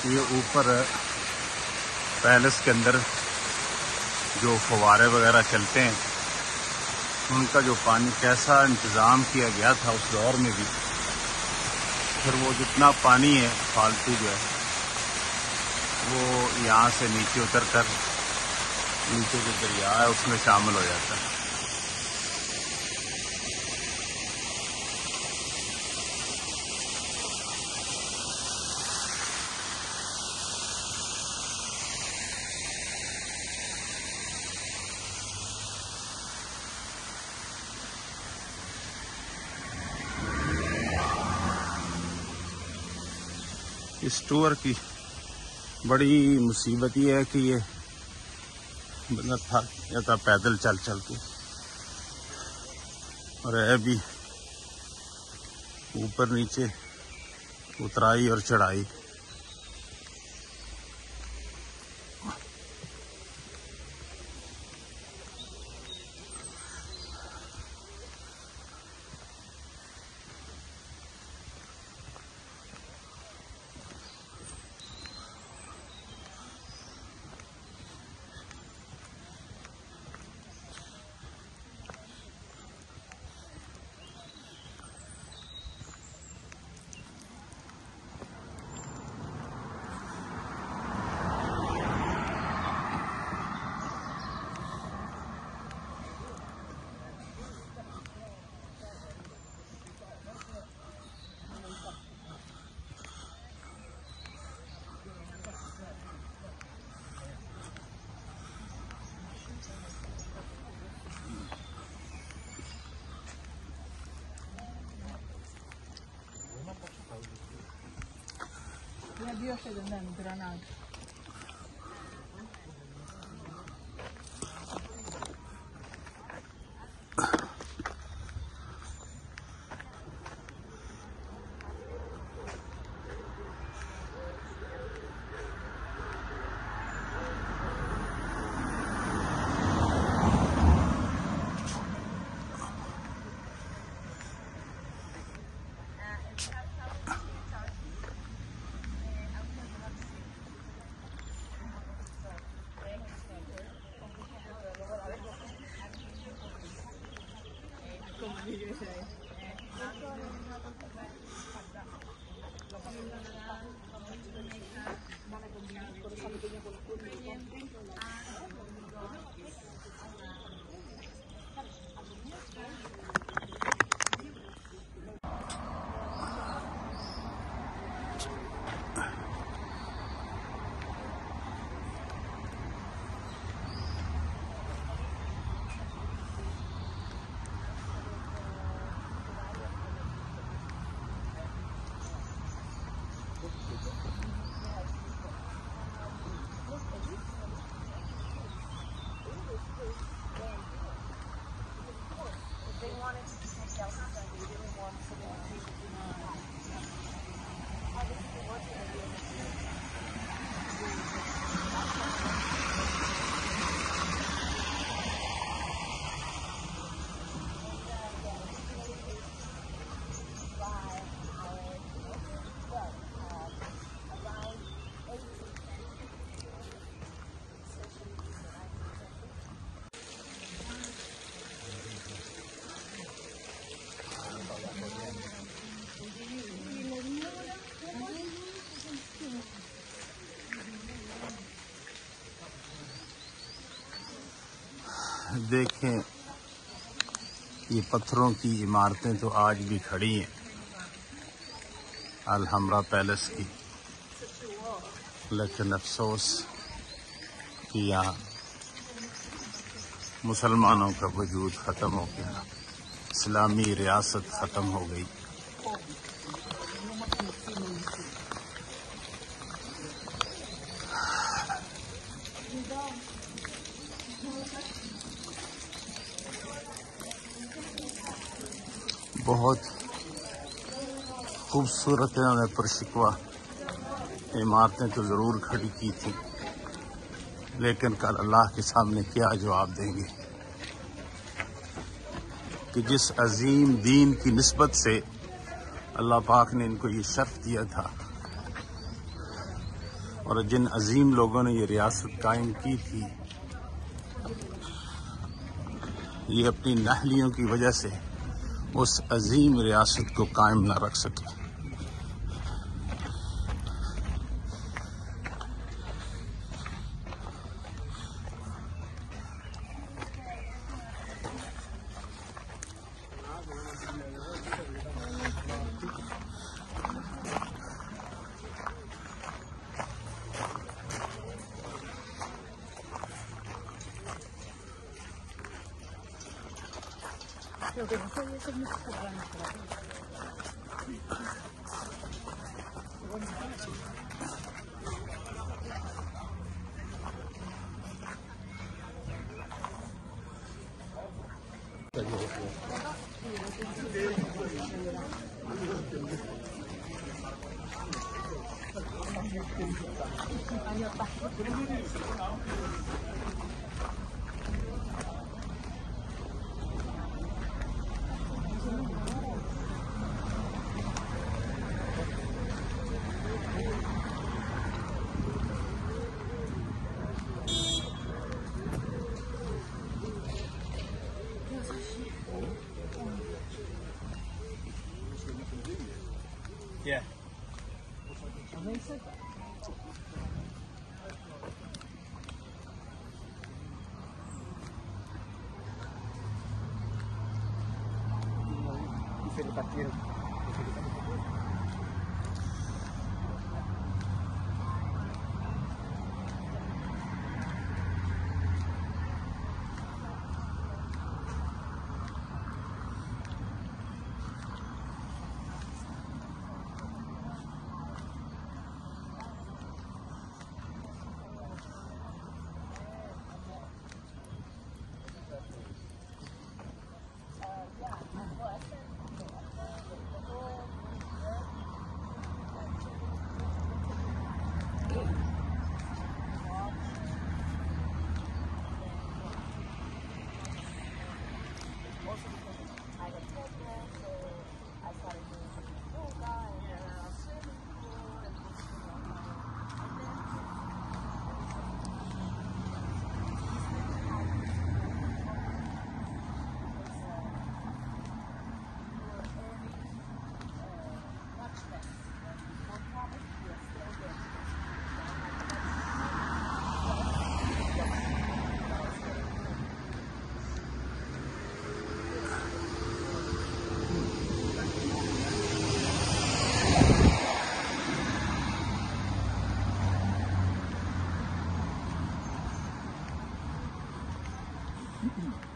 ये ऊपर पैलेस के अंदर जो फव्वारे वगैरह चलते हैं उनका जो पानी कैसा इंतज़ाम किया गया था उस दौर में भी, फिर वो जितना पानी है फालतू जो है वो यहाँ से नीचे उतर कर नीचे जो दरिया है उसमें शामिल हो जाता है। इस टूर की बड़ी मुसीबत ये है कि ये बंदा थक जाता पैदल चल चल के, और है भी ऊपर नीचे उतराई और चढ़ाई। Dios te den granada. देखें ये पत्थरों की इमारतें तो आज भी खड़ी हैं अल हमरा पैलेस की, लेकिन अफसोस कि यहाँ मुसलमानों का वजूद ख़त्म हो गया, इस्लामी रियासत ख़त्म हो गई। बहुत खूबसूरत इन्होंने पुरशिकवा इमारतें तो ज़रूर खड़ी की थी, लेकिन कल अल्लाह के सामने क्या जवाब देंगे कि जिस अजीम दीन की निस्बत से अल्लाह पाक ने इनको ये शर्फ दिया था और जिन अजीम लोगों ने ये रियासत कायम की थी, ये अपनी नाहलियों की वजह से उस अजीम रियासत को कायम ना रख सके। Yeah. Se le partieron. Mm-hmm.